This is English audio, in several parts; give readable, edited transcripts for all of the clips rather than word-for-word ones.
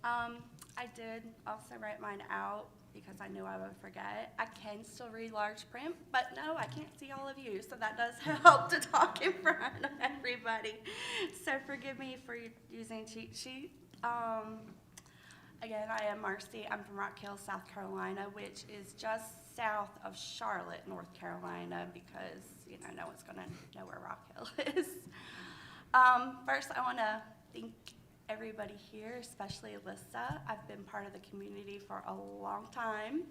I did also write mine out because I knew I would forget. I can still read large print, but no, I can't see all of you, so that does help to talk in front of everybody. So forgive me for using cheat sheet. Again, I am Marci. I'm from Rock Hill, South Carolina, which is just south of Charlotte, North Carolina, because, no one's going to know where Rock Hill is. First, I want to thank everybody here, especially Alyssa. I've been part of the community for a long time.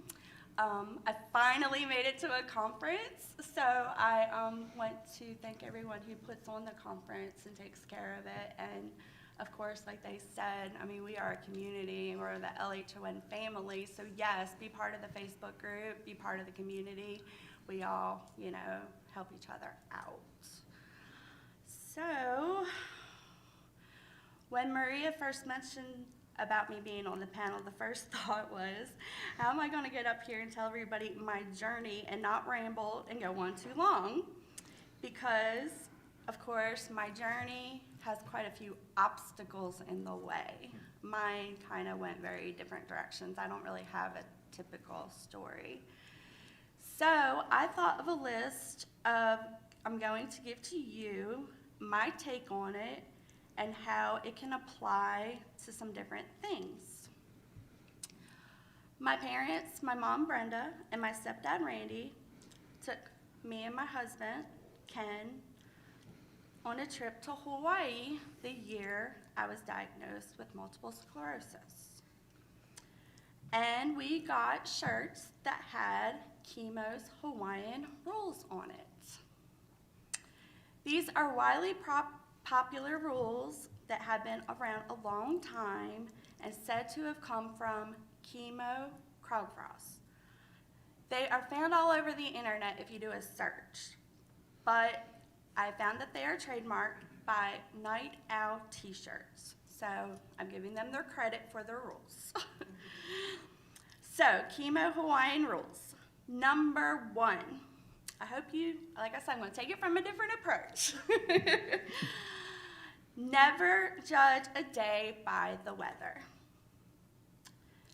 I finally made it to a conference, so I want to thank everyone who puts on the conference and takes care of it. And of course, like they said, we are a community. We're the LHON family. So yes, be part of the Facebook group, be part of the community. We all, help each other out. So when Maria first mentioned about me being on the panel, the first thought was, how am I going to get up here and tell everybody my journey and not ramble and go on too long? Because, of course, my journey has quite a few obstacles in the way. Mine kind of went very different directions. I don't really have a typical story. So I thought of a list of, I'm going to give to you my take on it and how it can apply to some different things. My parents, my mom Brenda, and my stepdad Randy took me and my husband, Ken, on a trip to Hawaii the year I was diagnosed with multiple sclerosis. And we got shirts that had Chemo's Hawaiian rules on it. These are widely popular rules that have been around a long time and said to have come from Chemo Krogfrost. They are found all over the internet if you do a search, but I found that they are trademarked by Night Owl t-shirts, so I'm giving them their credit for their rules. So, Chemo Hawaiian rules. Number 1. I hope you, like I said, I'm going to take it from a different approach. Never judge a day by the weather.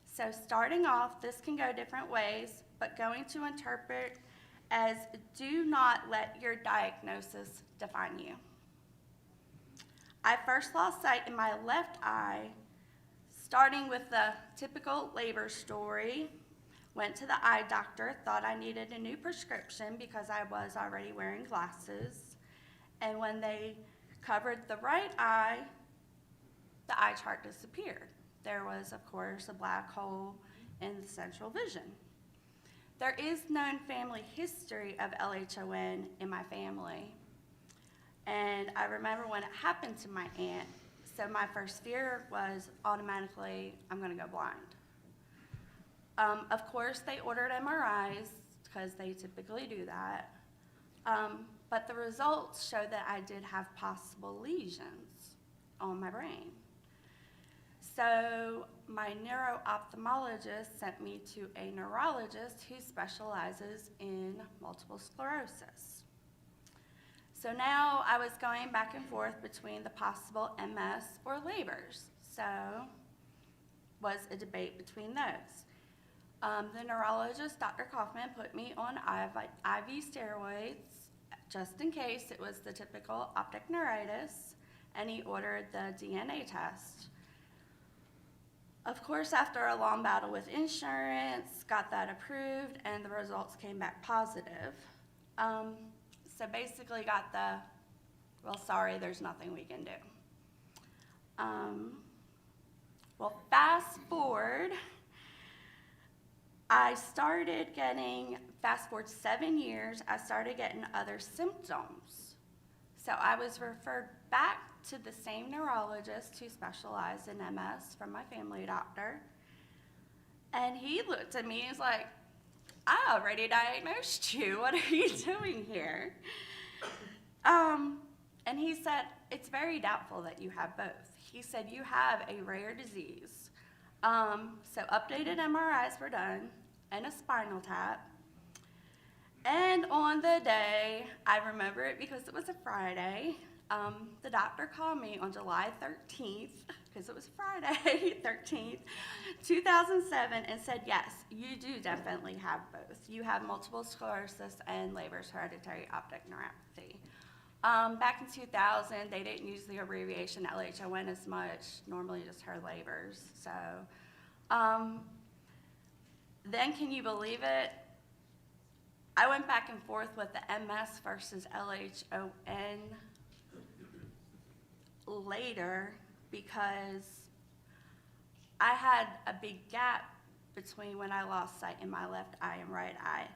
So starting off, this can go different ways, but going to interpret as do not let your diagnosis define you. I first lost sight in my left eye, starting with the typical labor story. Went to the eye doctor, thought I needed a new prescription because I was already wearing glasses. And when they covered the right eye, the eye chart disappeared. There was, of course, a black hole in the central vision. There is known family history of LHON in my family. And I remember when it happened to my aunt, so my first fear was automatically, I'm going to go blind. Of course, they ordered MRIs because they typically do that. But the results showed that I did have possible lesions on my brain. So my neuro-ophthalmologist sent me to a neurologist who specializes in multiple sclerosis. So now I was going back and forth between the possible MS or labors. So was a debate between those. The neurologist, Dr. Kaufman, put me on IV steroids just in case it was the typical optic neuritis, and he ordered the DNA test. Of course, after a long battle with insurance, got that approved, and the results came back positive. So basically got the, well, sorry, there's nothing we can do. Well, fast forward, fast forward 7 years, I started getting other symptoms. So I was referred back to the same neurologist who specialized in MS from my family doctor. And he looked at me and was like, I already diagnosed you. What are you doing here? And he said, it's very doubtful that you have both. He said, you have a rare disease. So updated MRIs were done and a spinal tap. And on the day, I remember it because it was a Friday, the doctor called me on July 13th because it was Friday, 13th, 2007, and said, yes, you do definitely have both. You have multiple sclerosis and Leber's hereditary optic neuropathy. Back in 2000, they didn't use the abbreviation LHON as much, normally just her Leber's. So, then can you believe it? I went back and forth with the MS versus LHON later because I had a big gap between when I lost sight in my left eye and right eye,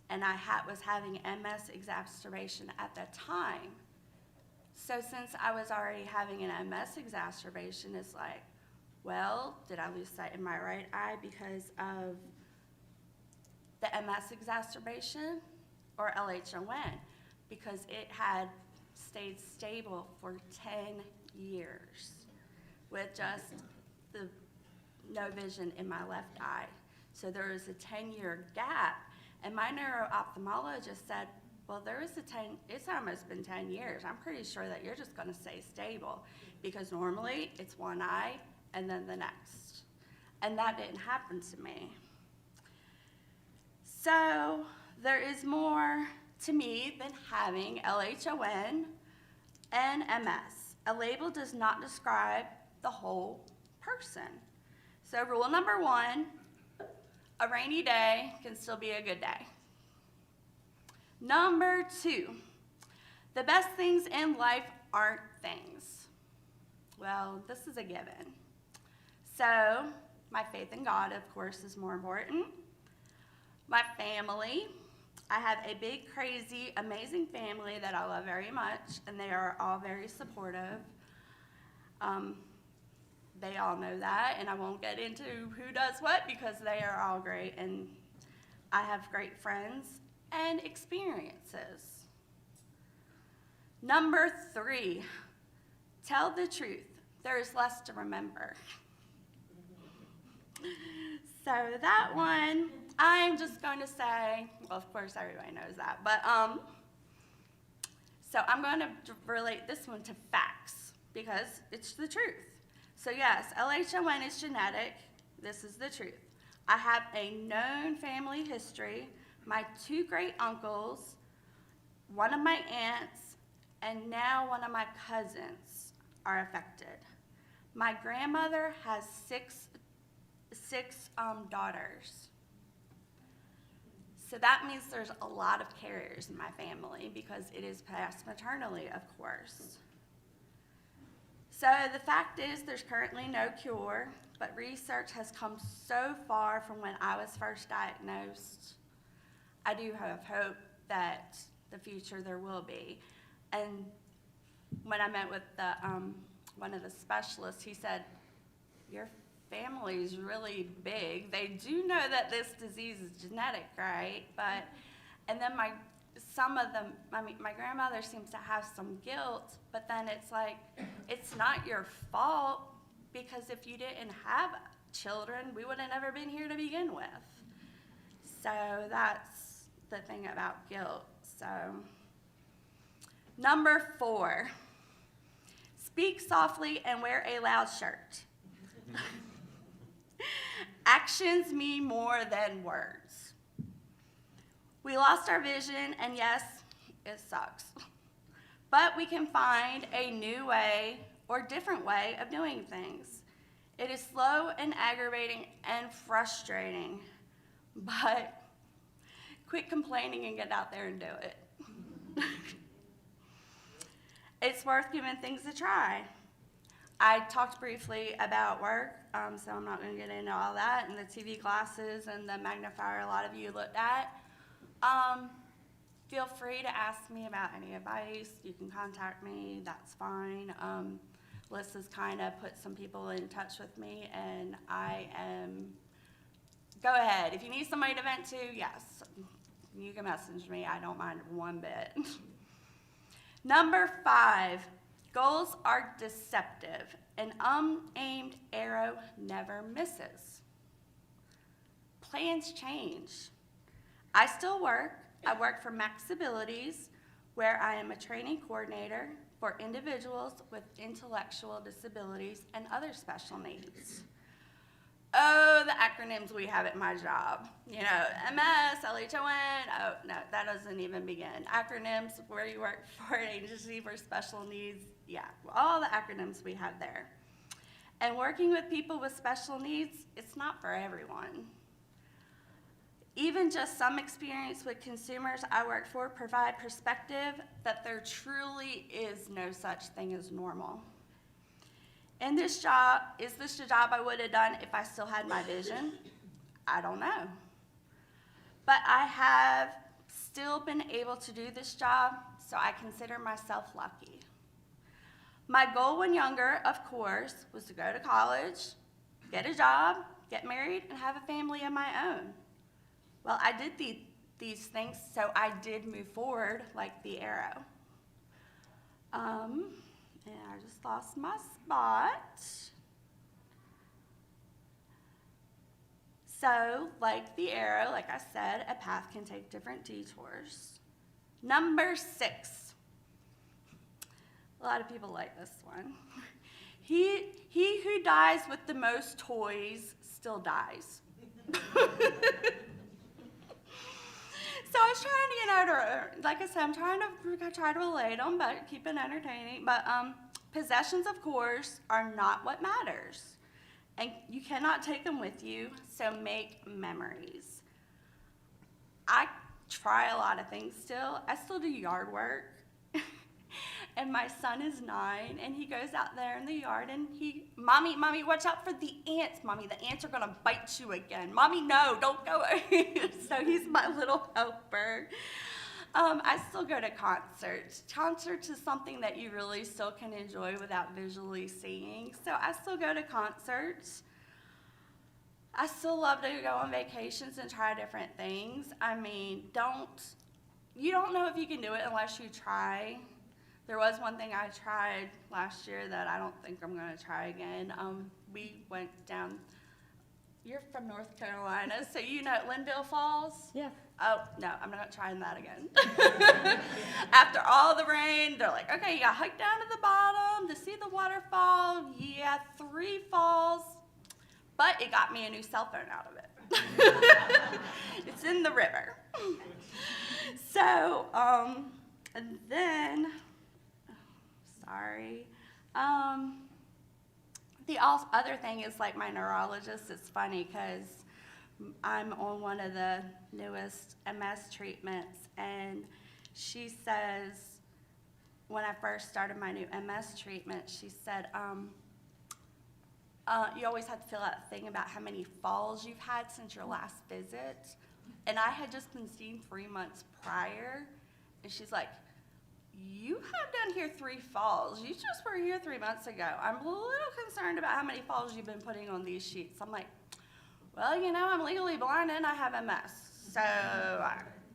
and I was having MS exacerbation at that time. So since I was already having an MS exacerbation, it's like, well, did I lose sight in my right eye because of the MS exacerbation or LHON? Because it had stayed stable for 10 years with just the no vision in my left eye. So there was a 10-year gap, and my neuro-ophthalmologist said, well, it's almost been 10 years. I'm pretty sure that you're just gonna stay stable because normally it's one eye and then the next. And that didn't happen to me. So there is more to me than having LHON and MS. A label does not describe the whole person. So rule number 1, a rainy day can still be a good day. Number 2, the best things in life aren't things. Well, this is a given. So my faith in God, of course, is more important. My family, I have a big, crazy, amazing family that I love very much, and they are all very supportive. They all know that, and I won't get into who does what because they are all great, and I have great friends and experiences. Number 3, tell the truth. There is less to remember. So that one, I'm just going to say, well, of course, everybody knows that, but so I'm going to relate this one to facts because it's the truth. So yes, LHON is genetic. This is the truth. I have a known family history. My 2 great uncles, one of my aunts, and now one of my cousins are affected. My grandmother has six daughters. So that means there's a lot of carriers in my family because it is passed maternally, of course. So the fact is there's currently no cure, but research has come so far from when I was first diagnosed. I do have hope that the future there will be. And when I met with the, one of the specialists, he said, your family's really big. They do know that this disease is genetic, right? But, and then my grandmother seems to have some guilt, but then it's like, it's not your fault because if you didn't have children, we would have never been here to begin with. So that's the thing about guilt. So, number 4, speak softly and wear a loud shirt. Actions mean more than words. We lost our vision, and yes, it sucks. But we can find a new way or different way of doing things. It is slow and aggravating and frustrating, but quit complaining and get out there and do it. It's worth giving things a try. I talked briefly about work, so I'm not going to get into all that, and the TV glasses and the magnifier a lot of you looked at. Feel free to ask me about any advice. You can contact me, that's fine. Lisa's kind of put some people in touch with me, and go ahead. If you need somebody to vent to, yes, you can message me. I don't mind one bit. Number 5, goals are deceptive. An unaimed arrow never misses. Plans change. I still work. I work for Max Abilities, where I am a training coordinator, for individuals with intellectual disabilities and other special needs. Oh, the acronyms we have at my job. You know, MS, LHON, oh, no, that doesn't even begin. Acronyms, where you work for an agency for special needs, yeah, all the acronyms we have there. And working with people with special needs, it's not for everyone. Even just some experience with consumers I work for provide perspective that there truly is no such thing as normal. And this job, is this the job I would have done if I still had my vision? I don't know. But I have still been able to do this job, so I consider myself lucky. My goal when younger, of course, was to go to college, get a job, get married, and have a family of my own. Well, I did these things, so I did move forward like the arrow. And I just lost my spot. So, like the arrow, like I said, a path can take different detours. Number 6. A lot of people like this one. He who dies with the most toys still dies. So I was trying to, like I said, I'm trying to relate them, but keep it entertaining. But possessions, of course, are not what matters. And you cannot take them with you, so make memories. I try a lot of things still. I still do yard work. And my son is 9, and he goes out there in the yard, and Mommy, watch out for the ants. Mommy, the ants are gonna bite you again. Mommy, no, don't go. So he's my little helper. I still go to concerts. Concerts is something that you really still can enjoy without visually seeing. So I still go to concerts. I still love to go on vacations and try different things. I mean, you don't know if you can do it unless you try. There was one thing I tried last year that I don't think I'm going to try again. We went down, you're from North Carolina, so you know Linville Falls? Yeah. Oh, no, I'm not trying that again. After all the rain, they're like, okay, you got to hike down to the bottom to see the waterfall. Yeah, 3 falls, but it got me a new cell phone out of it. It's in the river. So, and then, sorry. The other thing is, like, my neurologist, it's funny because I'm on one of the newest MS treatments, and she says, when I first started my new MS treatment, she said, you always have to fill out a thing about how many falls you've had since your last visit. And I had just been seen 3 months prior, and she's like, you have done here 3 falls. You just were here 3 months ago. I'm a little concerned about how many falls you've been putting on these sheets. I'm like, well, I'm legally blind and I have MS. So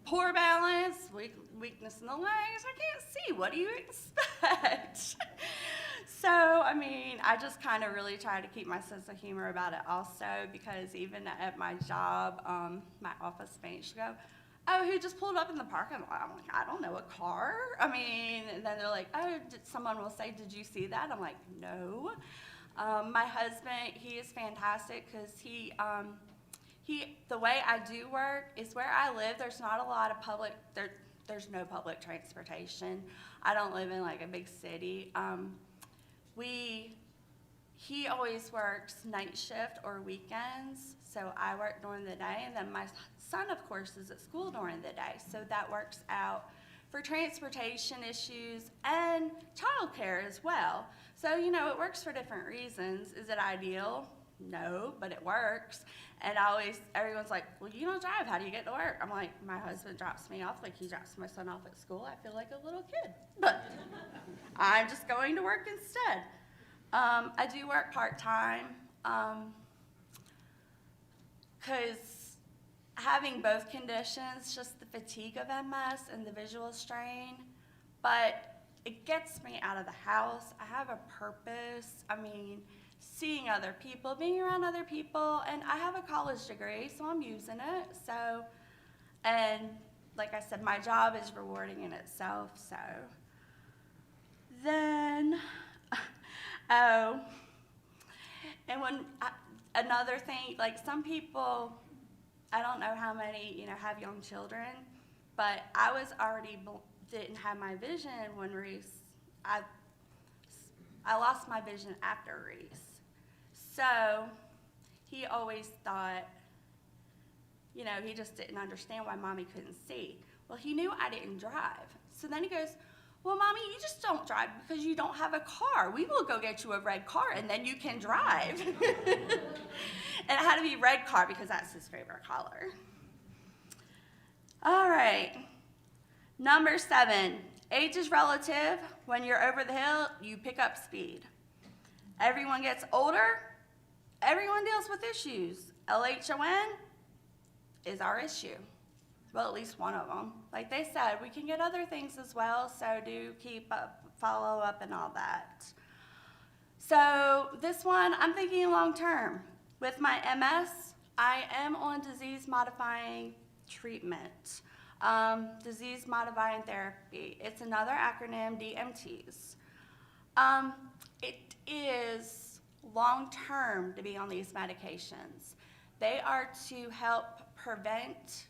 poor balance, weakness in the legs, I can't see. What do you expect? So, I mean, I just kind of really try to keep my sense of humor about it also, because even at my job, my office mate, she'll go, oh, who just pulled up in the parking lot? I'm like, I don't know, a car? I mean, and then they're like, oh, someone will say, did you see that? I'm like, no. My husband, he is fantastic because the way I do work is where I live, there's not a lot of there's no public transportation. I don't live in like a big city. He always works night shift or weekends, so I work during the day, and then my son, of course, is at school during the day, so that works out for transportation issues and childcare as well. So, it works for different reasons. Is it ideal? No, but it works. And everyone's like, well, you don't drive, how do you get to work? I'm like, my husband drops me off like he drops my son off at school. I feel like a little kid, but I'm just going to work instead. I do work part-time, because having both conditions, just the fatigue of MS and the visual strain, but it gets me out of the house. I have a purpose. I mean, seeing other people, being around other people, and I have a college degree, so I'm using it. So, and like I said, my job is rewarding in itself. So Then, oh, and another thing, like some people, I don't know how many, have young children, but I was already, didn't have my vision when I lost my vision after Reese. So he always thought, he just didn't understand why Mommy couldn't see. Well, he knew I didn't drive. So then he goes, well, Mommy, you just don't drive because you don't have a car. We will go get you a red car and then you can drive. And it had to be red car because that's his favorite color. All right. Number 7, age is relative. When you're over the hill, you pick up speed. Everyone gets older. Everyone deals with issues. LHON is our issue. Well, at least one of them. Like they said, we can get other things as well, so do keep up, follow up and all that. So this one, I'm thinking long term. With my MS, I am on disease-modifying treatment, disease-modifying therapy. It's another acronym, DMTs. It is long-term to be on these medications. They are to help prevent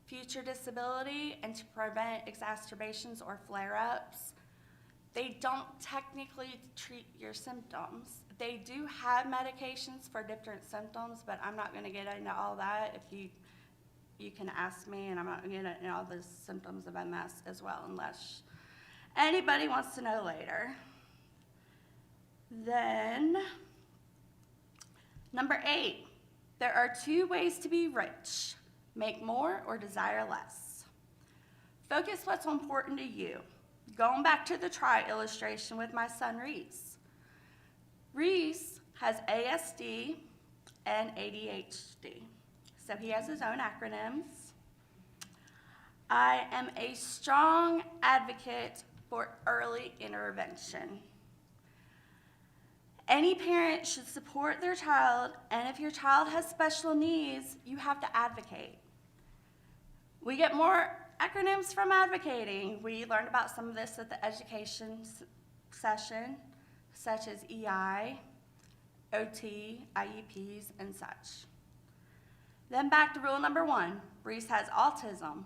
future disability and to prevent exacerbations or flare-ups. They don't technically treat your symptoms. They do have medications for different symptoms, but I'm not going to get into all that. If you can ask me, and I'm not going to get into all the symptoms of MS as well, unless anybody wants to know later. Then, number 8, there are 2 ways to be rich: make more or desire less. Focus what's important to you. Going back to the try illustration with my son Reese. Reese has ASD and ADHD, so he has his own acronyms. I am a strong advocate for early intervention. Any parent should support their child, and if your child has special needs, you have to advocate. We get more acronyms from advocating. We learned about some of this at the education session, such as EI, OT, IEPs, and such. Then back to rule number 1, Reese has autism,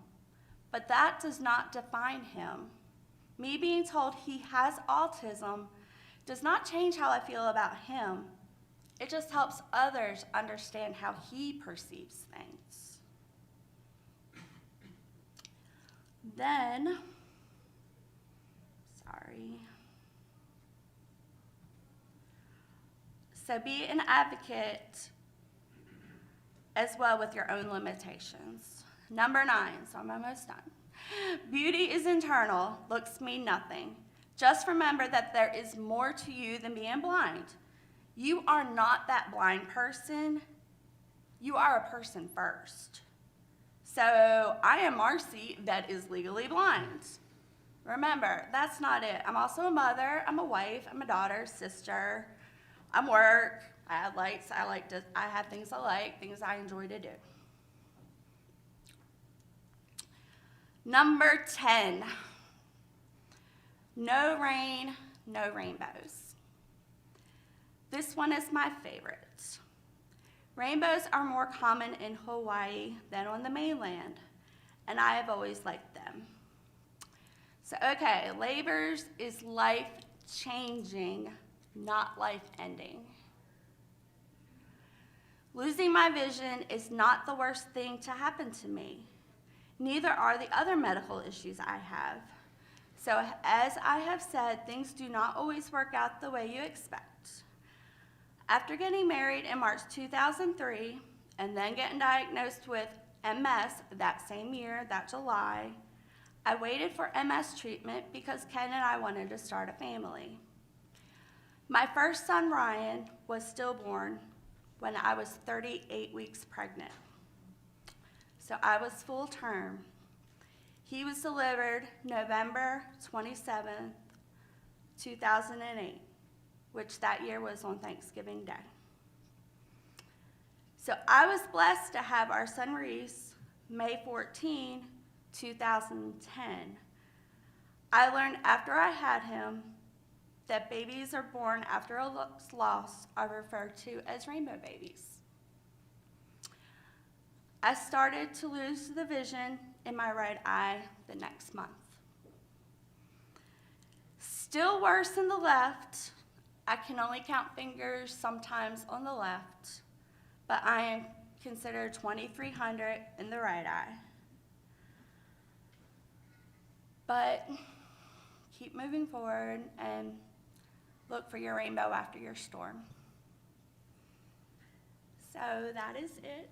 but that does not define him. Me being told he has autism does not change how I feel about him. It just helps others understand how he perceives things. Then, so be an advocate as well with your own limitations. Number 9, so I'm almost done. Beauty is internal, looks mean nothing. Just remember that there is more to you than being blind. You are not that blind person. You are a person first. So I am Marci that is legally blind. Remember, that's not it. I'm also a mother, I'm a wife, I'm a daughter, sister. I'm work, I have likes, I have things I like, things I enjoy to do. Number 10, no rain, no rainbows. This one is my favorite. Rainbows are more common in Hawaii than on the mainland, and I have always liked them. So, okay, labors is life-changing, not life-ending. Losing my vision is not the worst thing to happen to me. Neither are the other medical issues I have. So, as I have said, things do not always work out the way you expect. After getting married in March 2003 and then getting diagnosed with MS that same year, that July, I waited for MS treatment because Ken and I wanted to start a family. My first son, Ryan, was stillborn when I was 38 weeks pregnant. So I was full term. He was delivered November 27th, 2008. Which that year was on Thanksgiving Day. So I was blessed to have our son Reese May 14, 2010. I learned after I had him that babies are born after a loss are referred to as rainbow babies. I started to lose the vision in my right eye the next month. Still worse in the left. I can only count fingers sometimes on the left, but I am considered 2300 in the right eye. But keep moving forward and look for your rainbow after your storm. So that is it.